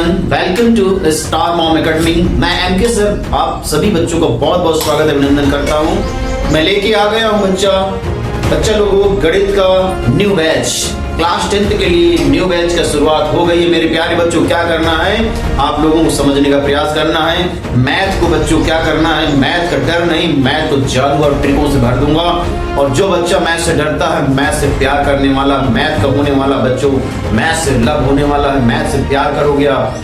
Everyone, welcome to star mom academy. मैं MK sir आप सभी बच्चों को बहुत बहुत स्वागत अभिनंदन करता हूं। मैं लेके आ गया हूं बच्चा लोगों गणित का न्यू बैच। क्लास 10th के लिए न्यू बैच का शुरुआत हो गई है। मेरे प्यारे बच्चों, क्या करना है, आप लोगों को समझने का प्रयास करना है। मैथ को बच्चों क्या करना है, मैथ का डर नहीं, मैथ को जादू और ट्रिकों से भर दूंगा। और जो बच्चा मैथ से डरता है, मैथ से प्यार करने वाला, मैथ का होने वाला बच्चों, मैथ से लव होने वाला है, मैथ से प्यार करोगे आप,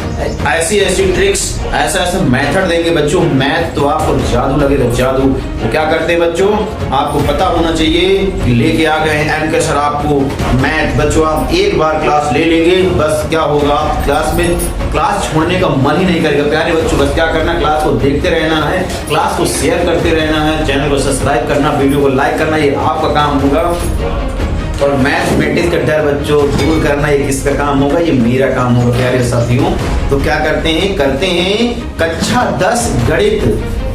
ऐसी ऐसी ट्रिक्स, ऐसा ऐसा मेथड देंगे बच्चों, मैथ तो आपको जादू लगेगा, जादू। तो क्या करते हैं बच्चों, आपको पता होना चाहिए कि लेके आ गए एमके सर आपको मैथ। बच्चों आप एक बार क्लास ले लेंगे, बस क्या होगा, क्लास छोड़ने का मन ही नहीं करेगा। प्यारे बच्चों, बस क्या करना, क्लास को देखते रहना है, क्लास को शेयर करते रहना है, चैनल को सब्सक्राइब करना, वीडियो को लाइक करना, ये आपका काम होगा। और मैथमेटिक्स का डर बच्चों दूर करना, ये किसका काम होगा, ये मेरा काम होगा प्यारे साथियों। तो क्या करते हैं कक्षा 10 गणित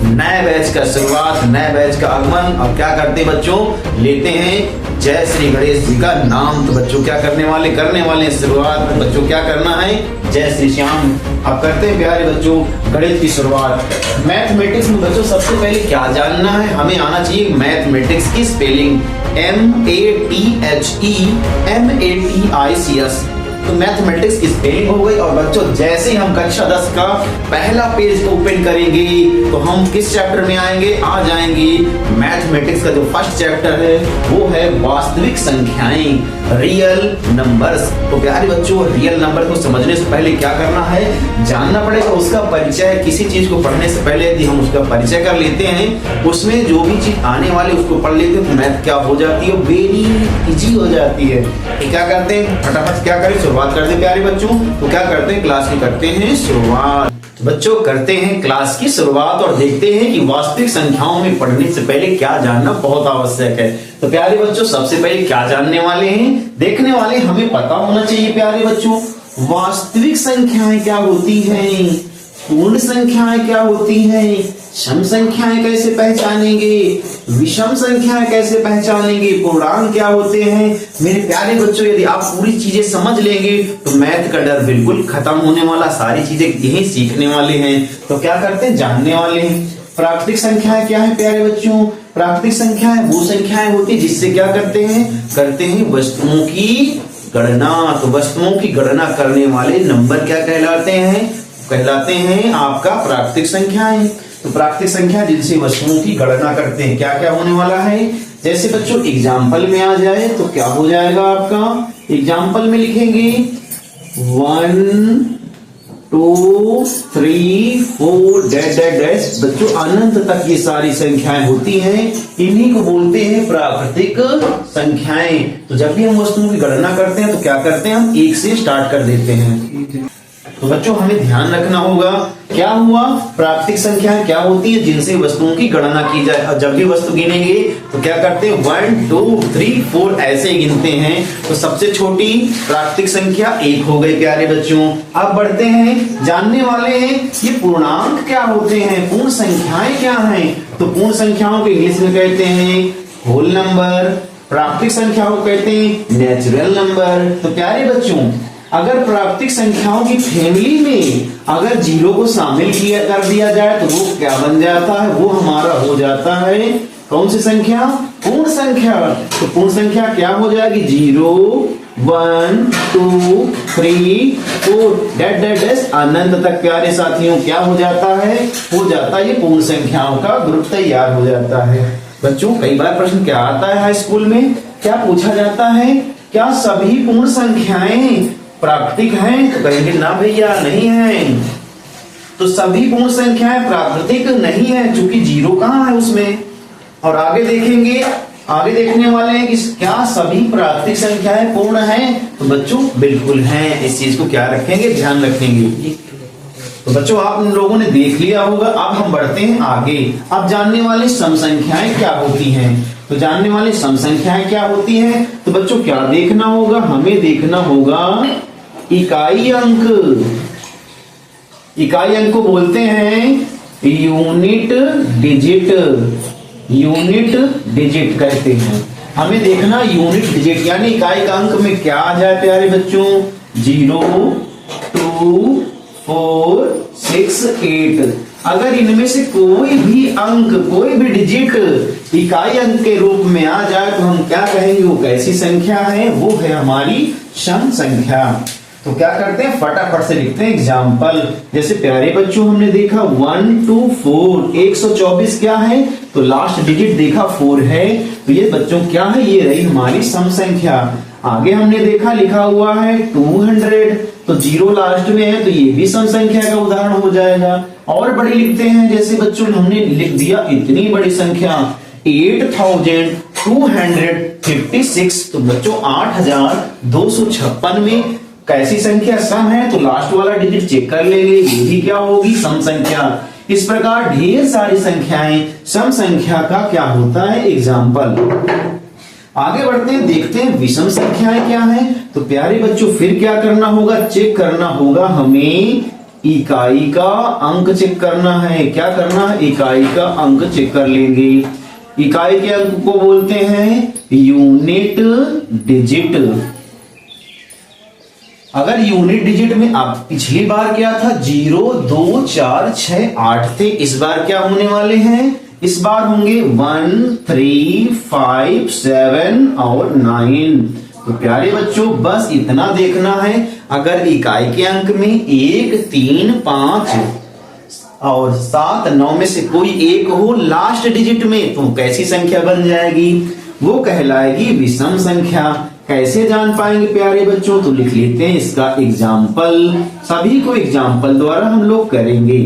नए बैच का शुरुआत, नए बैच का आगमन। और क्या करते हैं बच्चों, लेते हैं जय श्री गणेश जी का नाम। तो बच्चों क्या करने वाले शुरुआत। बच्चों क्या करना है, जय श्री श्याम। अब करते हैं प्यारे बच्चों गणित की शुरुआत। मैथमेटिक्स में बच्चों सबसे पहले क्या जानना है, हमें आना चाहिए मैथमेटिक्स की स्पेलिंग, MATHEMATICS। तो मैथमेटिक्स की स्पेलिंग हो गई। और बच्चों जैसे ही हम कक्षा 10 का पहला पेज ओपन करेंगे तो हम किस चैप्टर में आ जाएंगे, मैथमेटिक्स का जो फर्स्ट चैप्टर है वो है वास्तविक संख्याएं, रियल नंबर्स। तो प्यारे बच्चों, रियल नंबर को समझने से पहले क्या करना है, जानना पड़ेगा उसका परिचय। किसी चीज को पढ़ने से पहले यदि हम उसका परिचय कर लेते हैं, उसमें जो भी चीज आने वाली उसको पढ़ लेते हैं, तो मैथ क्या हो जाती है, वेरी इजी हो जाती है। तो क्या करते हैं, फटाफट क्या करें, शुरुआत करते हैं प्यारे बच्चों। तो क्या करते हैं, क्लास की करते हैं शुरुआत। तो बच्चों करते हैं क्लास की शुरुआत और देखते हैं कि वास्तविक संख्याओं में पढ़ने से पहले क्या जानना बहुत आवश्यक है। तो प्यारे बच्चों सबसे पहले क्या जानने वाले हैं, देखने वाले, हमें पता होना चाहिए प्यारे बच्चों वास्तविक संख्याएं क्या होती हैं, पूर्ण संख्याएं क्या होती हैं, सम संख्याएं कैसे पहचानेंगे, विषम संख्याएं कैसे पहचानेंगे, पूर्णांक क्या होते हैं। मेरे प्यारे बच्चों यदि आप पूरी चीजें समझ लेंगे तो मैथ का डर बिल्कुल खत्म होने वाला, सारी चीजें यही सीखने वाले हैं। तो क्या करते हैं, जानने वाले हैं। प्राकृतिक संख्याएं क्या है प्यारे बच्चों, प्राकृतिक संख्याएं वो संख्याएं होती है जिससे क्या करते हैं वस्तुओं की गणना। तो वस्तुओं की गणना करने वाले नंबर क्या कहलाते हैं आपका प्राकृतिक संख्याएं। तो प्राकृतिक संख्या जिनसे वस्तुओं की गणना करते हैं, क्या क्या होने वाला है। जैसे बच्चों एग्जाम्पल में आ जाए तो क्या हो जाएगा आपका, एग्जाम्पल में लिखेंगे 1 2 3 4 डैश। बच्चों अनंत तक ये सारी संख्याएं होती हैं, इन्हीं को बोलते हैं प्राकृतिक संख्याएं। तो जब भी हम वस्तुओं की गणना करते हैं तो क्या करते हैं, हम 1 से स्टार्ट कर देते हैं। तो बच्चों हमें ध्यान रखना होगा, क्या हुआ, प्राकृतिक संख्याएं क्या होती है जिनसे वस्तुओं की गणना की जाए। और जब भी वस्तु गिनेंगे तो क्या करते हैं, 1 2 3 4 ऐसे गिनते हैं। तो सबसे छोटी प्राकृतिक संख्या 1 हो गई प्यारे बच्चों। अब बढ़ते हैं, जानने वाले हैं ये पूर्णांक क्या होते हैं, पूर्ण संख्याएं क्या हैं। तो पूर्ण संख्याओं को इंग्लिश में कहते हैं होल नंबर, प्राकृतिक संख्याओं को कहते हैं नेचुरल नंबर। तो प्यारे बच्चों अगर प्राकृतिक संख्याओं की फैमिली में अगर 0 को शामिल कर दिया जाए तो वो क्या बन जाता है, वो हमारा हो जाता है कौन सी संख्या, पूर्ण संख्या। तो पूर्ण संख्या क्या हो जाएगी, 0 1 2 3 4 डैश अनंत तक प्यारे साथियों क्या हो जाता है, हो जाता है ये पूर्ण संख्याओं का ग्रुप तैयार हो जाता है। बच्चों कई बार प्रश्न क्या आता है हाई स्कूल में, क्या पूछा जाता है, क्या सभी पूर्ण संख्याएं प्राकृतिक हैं। तो कहेंगे ना भैया नहीं है। तो सभी पूर्ण संख्याएं प्राकृतिक नहीं है क्योंकि 0 कहां है उसमें। और आगे देखेंगे, आगे देखने वाले हैं कि क्या सभी प्राकृतिक संख्याएं पूर्ण हैं। तो बच्चों बिल्कुल हैं, इस चीज को क्या रखेंगे, ध्यान रखेंगे। तो बच्चों आप लोगों ने देख लिया होगा। अब हम बढ़ते हैं आगे। अब जानने वाले सम संख्याएं क्या होती हैं। तो जानने वाले सम संख्याएं क्या होती हैं, तो बच्चों क्या देखना होगा, हमें देखना होगा इकाई अंक। इकाई अंक को बोलते हैं यूनिट डिजिट, यूनिट डिजिट कहते हैं। हमें देखना यूनिट डिजिट यानी इकाई का अंक में क्या आ जाए प्यारे बच्चों, 0 2 4 6 8। अगर इनमें से कोई भी अंक, कोई भी डिजिट इकाई अंक के रूप में आ जाए तो हम क्या कहेंगे, वो कैसी संख्या है, वो है हमारी सम संख्या। तो क्या करते हैं, फटाफट से लिखते हैं एग्जाम्पल। जैसे प्यारे बच्चों हमने देखा 1 2 4, 124 क्या है, तो लास्ट डिजिट देखा 4 है, तो ये बच्चों क्या है, ये रही हमारी सम संख्या। आगे हमने देखा लिखा हुआ है 200, तो 0 लास्ट में है, तो ये भी सम संख्या का उदाहरण हो जाएगा। और बड़ी लिखते हैं, जैसे बच्चों हमने लिख दिया इतनी बड़ी संख्या 8256, तो बच्चों 8256 में कैसी संख्या सम है, तो लास्ट वाला डिजिट चेक कर लेंगे, ये भी क्या होगी, सम संख्या। इस प्रकार ढेर सारी संख्याएं सम संख्या का क्या होता है, एग्जाम्पल। आगे बढ़ते हैं, देखते हैं विषम संख्याएं क्या है। तो प्यारे बच्चों फिर क्या करना होगा, चेक करना होगा, हमें इकाई का अंक चेक करना है। क्या करना है, इकाई का अंक चेक कर लेंगे। इकाई के अंक को बोलते हैं यूनिट डिजिट। अगर यूनिट डिजिट में आप पिछली बार क्या था, 0 2 4 6 8 थे, इस बार क्या होने वाले हैं, इस बार होंगे 1 3 5 7 और 9। तो प्यारे बच्चों बस इतना देखना है, अगर इकाई के अंक में 1 3 5 और 7 9 में से कोई एक हो लास्ट डिजिट में, तो कैसी संख्या बन जाएगी, वो कहलाएगी विषम संख्या। कैसे जान पाएंगे प्यारे बच्चों, तो लिख लेते हैं इसका एग्जाम्पल। सभी को एग्जाम्पल द्वारा हम लोग करेंगे।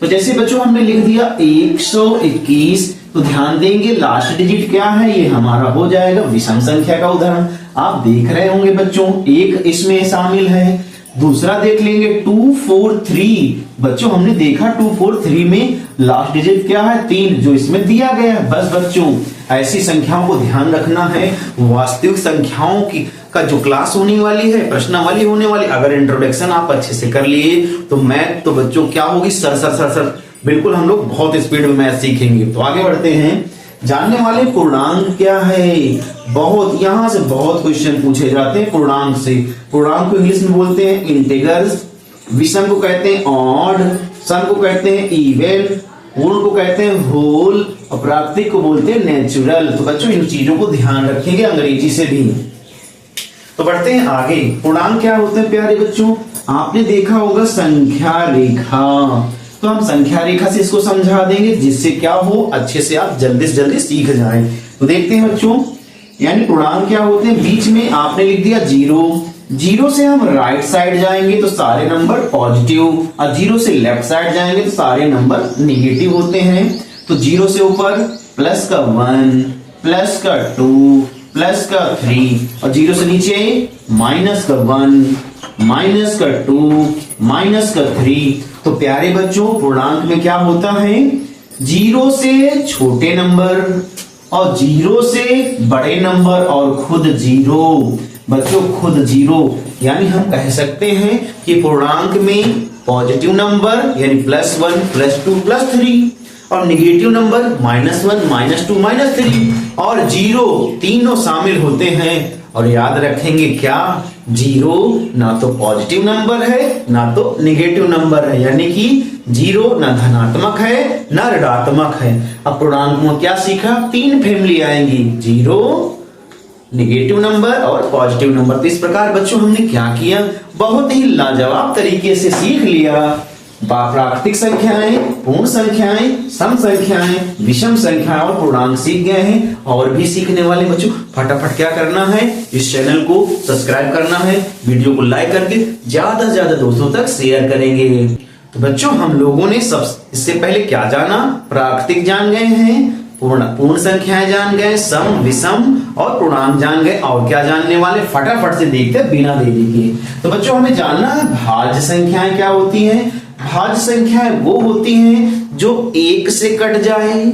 तो जैसे बच्चों हमने लिख दिया 121, तो ध्यान देंगे लास्ट डिजिट क्या है, ये हमारा हो जाएगा विषम संख्या का उदाहरण। आप देख रहे होंगे बच्चों, एक इसमें शामिल है। दूसरा देख लेंगे 243, बच्चों हमने देखा 243 में लास्ट डिजिट क्या है, 3, जो इसमें दिया गया है। बस बच्चों ऐसी संख्याओं को ध्यान रखना है। वास्तविक संख्याओं की का जो क्लास होने वाली है, प्रश्नावली होने वाली, अगर इंट्रोडक्शन आप अच्छे से कर लिए तो मैथ तो बच्चों क्या होगी, सर सर सर सर बिल्कुल हम लोग बहुत स्पीड में मैथ सीखेंगे। तो आगे बढ़ते हैं, जानने वाले पूर्णांक क्या है। बहुत यहां से बहुत क्वेश्चन पूछे जाते हैं पूर्णांक से। पूर्णांक को इंग्लिश में बोलते हैं इंटीजर्स, विषम को कहते हैं ऑड, सम को कहते हैं इवन, पूर्ण को कहते हैं होल और प्राकृतिक को बोलते हैं नेचुरल। तो बच्चों इन चीजों को ध्यान रखेंगे अंग्रेजी से भी। तो बढ़ते हैं आगे, पूर्णांक क्या होते हैं प्यारे बच्चों, आपने देखा होगा संख्या रेखा, तो हम संख्या रेखा से इसको समझा देंगे, जिससे क्या हो अच्छे से आप जल्दी से जल्दी सीख जाएं। तो देखते हैं बच्चों, यानी पूर्णांक क्या होते हैं, बीच में आपने लिख दिया 0, 0 से हम राइट साइड जाएंगे तो सारे नंबर पॉजिटिव, और 0 से लेफ्ट साइड जाएंगे तो सारे नंबर निगेटिव होते हैं। तो 0 से ऊपर प्लस का 1, प्लस का 2, प्लस का 3, और 0 से नीचे माइनस का 1, माइनस का 2, माइनस का 3। तो प्यारे बच्चों पूर्णांक में क्या होता है, 0 से छोटे नंबर और 0 से बड़े नंबर और खुद 0। बच्चों खुद 0, यानी हम कह सकते हैं कि पूर्णांक में पॉजिटिव नंबर यानी +1, +2, +3 और निगेटिव नंबर -1, -2, -3 और 0 तीनों शामिल होते हैं। और याद रखेंगे क्या, 0 ना तो पॉजिटिव नंबर है ना तो निगेटिव नंबर है, यानी कि 0 ना धनात्मक है ना ऋणात्मक है। अब पूर्णांक में क्या सीखा, 3 फैमिली आएंगी, 0, निगेटिव नंबर और पॉजिटिव नंबर। तो इस प्रकार बच्चों हमने क्या किया, बहुत ही लाजवाब तरीके से सीख लिया प्राकृतिक संख्याएं, पूर्ण संख्याएं, सम संख्याएं, विषम संख्याएं और पूर्णांक सीख गए हैं। और भी सीखने वाले बच्चों फटाफट क्या करना है, इस चैनल को सब्सक्राइब करना है, वीडियो को लाइक करके ज्यादा से ज्यादा दोस्तों तक शेयर करेंगे। तो बच्चों हम लोगों ने इससे पहले क्या जाना, प्राकृतिक जान गए हैं, पूर्ण संख्याएं जान गए, सम विषम और पूर्णांक जान गए। और क्या जानने वाले, फटाफट से देखते बिना देरी के। तो बच्चों हमें जानना है भाज्य संख्याएं क्या होती हैं। भाज्य संख्याएं वो होती हैं जो 1 से कट जाए,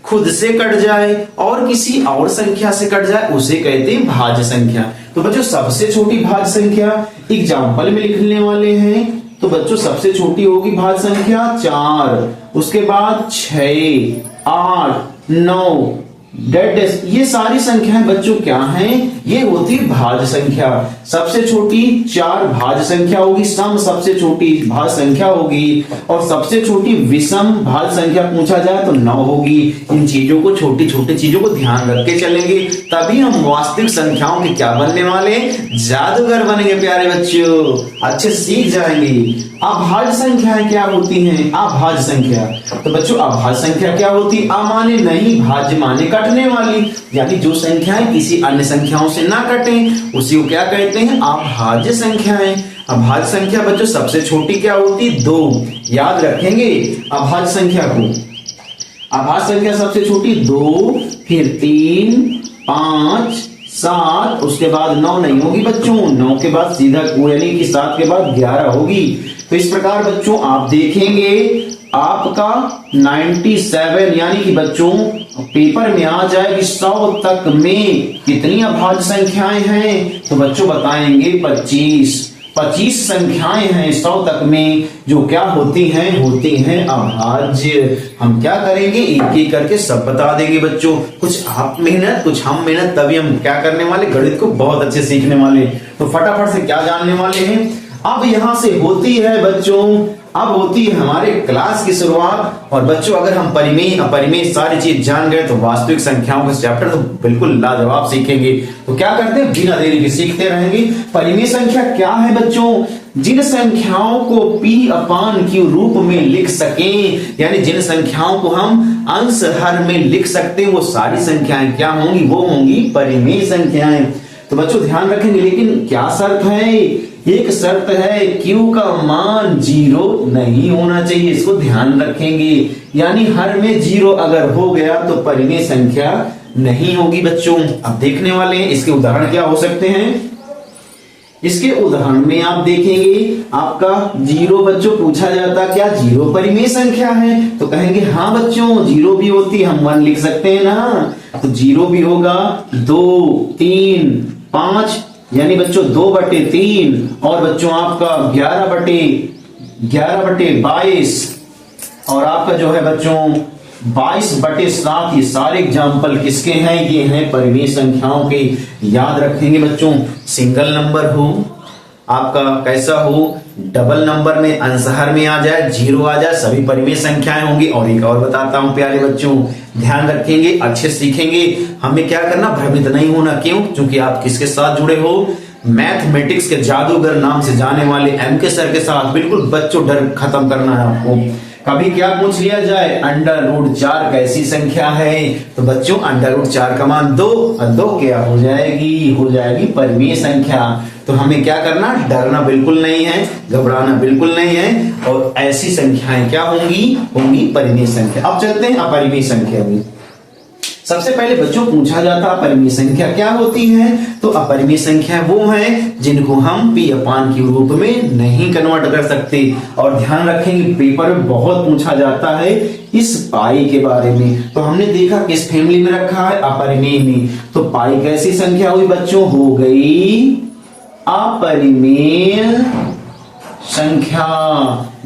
खुद से कट जाए और किसी और संख्या से कट जाए, उसे कहते हैं भाज्य संख्या। तो बच्चों सबसे छोटी भाज्य संख्या एग्जाम्पल में लिखने वाले हैं। तो बच्चों सबसे छोटी होगी भाज्य संख्या 4, उसके बाद 6, 8, 9, ये सारी संख्याएं बच्चों क्या हैं? ये होती भाज्य संख्या। सबसे छोटी 4 भाज्य संख्या होगी, सम सबसे छोटी भाज्य संख्या होगी, और सबसे छोटी विषम भाज्य संख्या पूछा जाए तो 9 होगी। इन चीजों को, छोटी छोटी चीजों को ध्यान रख के चलेंगे, तभी हम वास्तविक संख्याओं के क्या बनने वाले? जादूगर बनेंगे प्यारे बच्चों, अच्छे सीख जाएंगे। अभाज्य संख्याएं क्या होती हैं? अभाज्य संख्या, तो बच्चों अभाज्य संख्या क्या होती? अ माने नहीं, भाज्य माने कटने वाली, यानी जो संख्याएं किसी अन्य संख्याओं से ना कटें उसी को क्या कहते हैं? अभाज्य संख्याएं। अभाज्य संख्या बच्चों सबसे छोटी क्या होती? 2। याद रखेंगे अभाज्य संख्या को। अभाज्य संख्या सबसे छोटी 2, फिर 3, 5, 7, उसके बाद 9 नहीं होगी बच्चों, 9 के बाद सीधा यानी कि 7 के बाद 11 होगी। तो इस प्रकार बच्चों आप देखेंगे आपका 97 यानी कि बच्चों पेपर में आ जाए कि 100 तक में कितनी अभाज्य संख्याएं हैं, तो बच्चों बताएंगे 25 संख्याएं हैं 100 तक में जो क्या होती हैं अभाज्य। हम क्या करेंगे? एक एक करके सब बता देंगे बच्चों, कुछ आप मेहनत कुछ हम मेहनत, तभी हम क्या करने वाले? गणित को बहुत अच्छे सीखने वाले। तो फटाफट से क्या जानने वाले हैं? अब यहां से होती है बच्चों, अब होती है हमारे क्लास की शुरुआत। और बच्चों अगर हम परिमेय अपरिमेय सारी चीज जान गए तो वास्तविक संख्याओं का चैप्टर तो बिल्कुल लाजवाब सीखेंगे। तो क्या करते हैं? बिना देरी के सीखते रहेंगे। परिमेय संख्या क्या है बच्चों? जिन संख्याओं को P/Q रूप में लिख सकें, यानी जिन संख्याओं को हम अंश हर में लिख सकते हैं, वो सारी संख्याएं क्या होंगी? वो होंगी परिमेय संख्याएं। तो बच्चों ध्यान रखेंगे, लेकिन क्या शर्त है? एक शर्त है, Q का मान 0 नहीं होना चाहिए, इसको ध्यान रखेंगे। यानी हर में 0 अगर हो गया तो परिमेय संख्या नहीं होगी बच्चों। अब देखने वाले हैं इसके उदाहरण क्या हो सकते हैं। इसके उदाहरण में आप देखेंगे आपका 0 बच्चों पूछा जाता, क्या 0 परिमेय संख्या है? तो कहेंगे हाँ बच्चों 0 भी होती, हम 1 लिख सकते हैं ना, तो 0 भी होगा। 2, 3, 5 यानी बच्चों 2/3, और बच्चों आपका 11/22, और आपका जो है बच्चों 22/7। ये सारे एग्जाम्पल किसके हैं? ये हैं परिमेय संख्याओं के। याद रखेंगे बच्चों, सिंगल नंबर हो, आपका कैसा हो, डबल नंबर में अंश हर में आ जाए, 0 आ जाए, सभी परिमेय संख्याएं होंगी। और एक और बताता हूं प्यारे बच्चों, ध्यान रखेंगे, अच्छे सीखेंगे। हमें क्या करना? भ्रमित नहीं होना। क्यों? क्योंकि आप किसके साथ जुड़े हो? मैथमेटिक्स के जादूगर नाम से जाने वाले MK सर के साथ। बिल्कुल बच्चों डर खत्म करना है आपको। कभी क्या पूछ लिया जाए, √4 कैसी संख्या है? तो बच्चों √4 का मान 2, और 2 क्या हो जाएगी परिमेय संख्या। तो हमें क्या करना? डरना बिल्कुल नहीं है, घबराना बिल्कुल नहीं है, और ऐसी संख्याएं क्या होंगी परिमेय संख्या। अब चलते हैं अपरिमेय संख्या में। सबसे पहले बच्चों पूछा जाता अपरिमेय संख्या क्या होती है? तो अपरिमेय संख्या वो है जिनको हम P/Q रूप में नहीं कन्वर्ट कर सकते। और ध्यान रखेंगे पेपर में बहुत पूछा जाता है इस पाई के बारे में। तो हमने देखा किस फैमिली में रखा है? अपरिमेय में। तो पाई कैसी संख्या हुई बच्चों? हो गई अपरिमेय संख्या।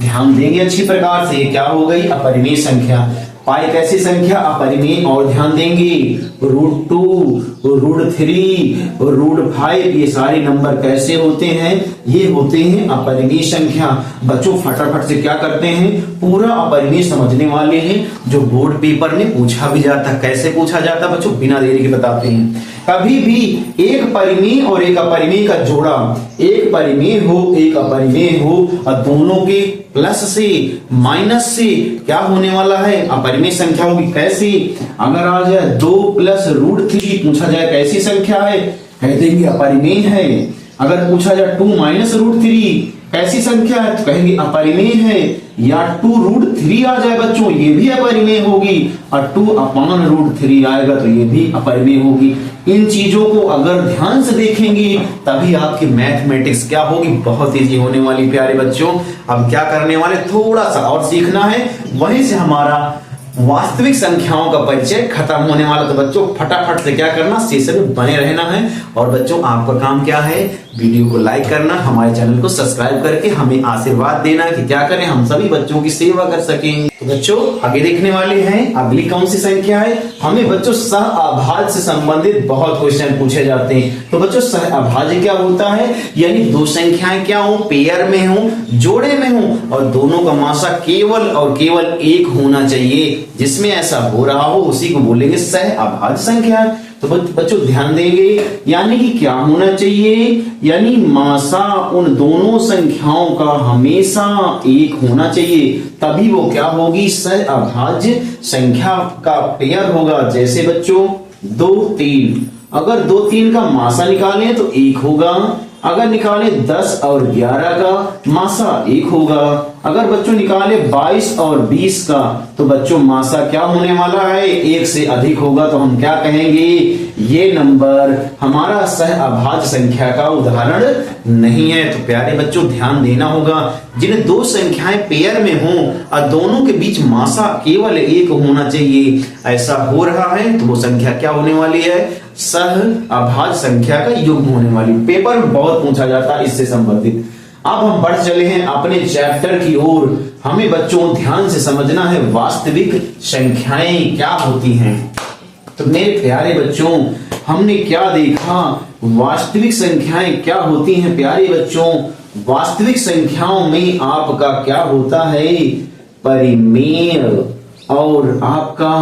ध्यान देंगे अच्छी प्रकार से, क्या हो गई? अपरिमेय संख्या। पाई कैसी संख्या? अपरिमेय। और ध्यान देंगे √2, √3, √5 ये सारे नंबर कैसे होते हैं? ये होते हैं अपरिमेय संख्या। बच्चों फटाफट से क्या करते हैं? पूरा अपरिमेय समझने वाले हैं, जो बोर्ड पेपर में पूछा भी जाता। कैसे पूछा जाता बच्चों? बिना देरी के बताते हैं। कभी भी एक परिमेय और एक अपरिमेय का जोड़ा, एक परिमेय हो एक अपरिमेय हो, और दोनों के प्लस से माइनस से क्या होने वाला है? अपरिमेय संख्या होगी। कैसी? अगर आ जाए 2 + √3 पूछा जाए कैसी संख्या है? कह देंगे अपरिमेय है। अगर पूछा जाए 2 - √3 कैसी संख्या है? तो कहेंगे अपरिमेय है। या 2√3 आ जाए बच्चों, ये भी अपरिमेय होगी। और 2/√3 आएगा तो ये भी अपरिमेय होगी। इन चीजों को अगर ध्यान से देखेंगे तभी आपकी मैथमेटिक्स क्या होगी? बहुत इजी होने वाली प्यारे बच्चों। अब क्या करने वाले? थोड़ा सा और सीखना है, वहीं से हमारा वास्तविक संख्याओं का परिचय खत्म होने वाला। तो बच्चों फटाफट से क्या करना? सेशन में बने रहना है। और बच्चों आपका काम क्या है? वीडियो को लाइक करना, हमारे चैनल को सब्सक्राइब करके हमें आशीर्वाद देना कि क्या करें, हम सभी बच्चों की सेवा कर सकें। तो बच्चों आगे देखने वाले हैं अगली कौन सी संख्या है। हमें बच्चों सहअभाज्य से संबंधित बहुत क्वेश्चन पूछे जाते हैं। तो बच्चों सहअभाज्य क्या होता है, यानी दो संख्याएं क्या हो, पेयर में हो, जोड़े में हो और दोनों का मासा केवल और केवल एक होना चाहिए। जिसमें ऐसा हो रहा हो उसी को बोलेंगे सहअभाज्य संख्या। तो बच्चों ध्यान देंगे, यानी कि क्या होना चाहिए, यानी मासा उन दोनों संख्याओं का हमेशा एक होना चाहिए, तभी वो क्या होगी, सहअभाज्य संख्या का पेयर होगा। जैसे बच्चों 2 3, अगर 2 3 का मासा निकालें तो 1 होगा, अगर निकाले 10 और 11 का मासा 1 होगा, अगर बच्चों निकाले 22 और 20 का तो बच्चों मासा क्या होने वाला है, 1 से अधिक होगा। तो हम क्या कहेंगे, ये नंबर हमारा सहअभाज्य संख्या का उदाहरण नहीं है। तो प्यारे बच्चों ध्यान देना होगा, जिन दो संख्याएं पेयर में हों और दोनों के बीच मासा केवल 1 होना चाहिए, ऐसा हो रहा है तो वो संख्या क्या होने वाली है, सहअभाज्य संख्या का युग्म होने वाली। पेपर में बहुत पूछा जाता है इससे संबंधित। अब हम बढ़ चले हैं अपने चैप्टर की ओर। हमें बच्चों ध्यान से समझना है वास्तविक संख्याएं क्या होती हैं। तो मेरे प्यारे बच्चों हमने क्या देखा, वास्तविक संख्याएं क्या होती हैं। प्यारे बच्चों वास्तविक संख्याओं में आपका क्या होता है, परिमेय और आपका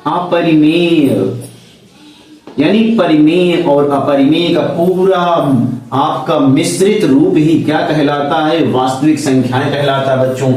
अपरिमेय, यानी परिमेय और अपरिमेय का पूरा आपका मिश्रित रूप ही क्या कहलाता है, वास्तविक संख्याएं कहलाता है। बच्चों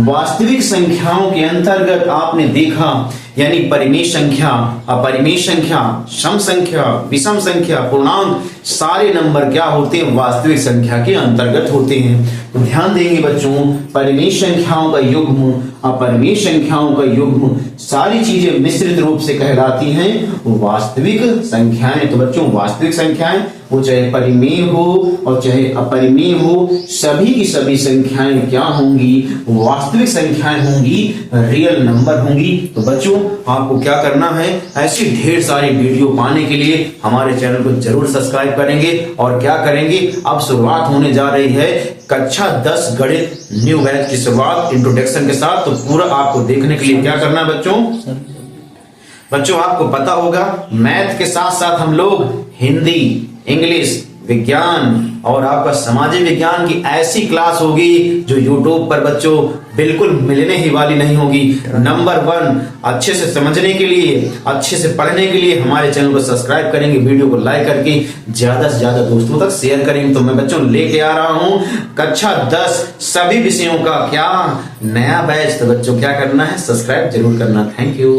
वास्तविक संख्याओं के अंतर्गत आपने देखा, यानी परिमेय संख्या, अपरिमेय संख्या, सम संख्या, विषम संख्या, पूर्णांक, सारे नंबर क्या होते हैं, वास्तविक संख्या के अंतर्गत होते हैं। तो ध्यान देंगे बच्चों, परिमेय संख्याओं का युग्म, अपरिमेय संख्याओं का युग्म, सारी चीजें मिश्रित रूप से कहलाती हैं वास्तविक संख्याएं। तो बच्चों वास्तविक संख्याएं वो चाहे परिमेय हो और चाहे अपरिमेय हो, सभी की सभी संख्याएं क्या होंगी, वास्तविक संख्याएं होंगी, रियल नंबर होंगी। तो बच्चों आपको क्या करना है, ऐसी ढेर सारी वीडियो पाने के लिए हमारे चैनल को जरूर सब्सक्राइब करेंगे। और क्या करेंगे, अब शुरुआत होने जा रही है कक्षा 10 गणित न्यू बैच की शुरुआत इंट्रोडक्शन के साथ। तो पूरा आपको देखने के लिए क्या करना है बच्चों आपको पता होगा मैथ के साथ साथ हम लोग हिंदी, इंग्लिश, विज्ञान और आपका सामाजिक विज्ञान की ऐसी क्लास होगी जो YouTube पर बच्चों बिल्कुल मिलने ही वाली नहीं होगी। नंबर 1 अच्छे से समझने के लिए, अच्छे से पढ़ने के लिए हमारे चैनल को सब्सक्राइब करेंगे, वीडियो को लाइक करके ज्यादा से ज्यादा दोस्तों तक शेयर करेंगे। तो मैं बच्चों लेके आ रहा हूं कक्षा 10 सभी विषयों का क्या नया बैच। तो बच्चों क्या करना है, सब्सक्राइब जरूर करना। Thank you.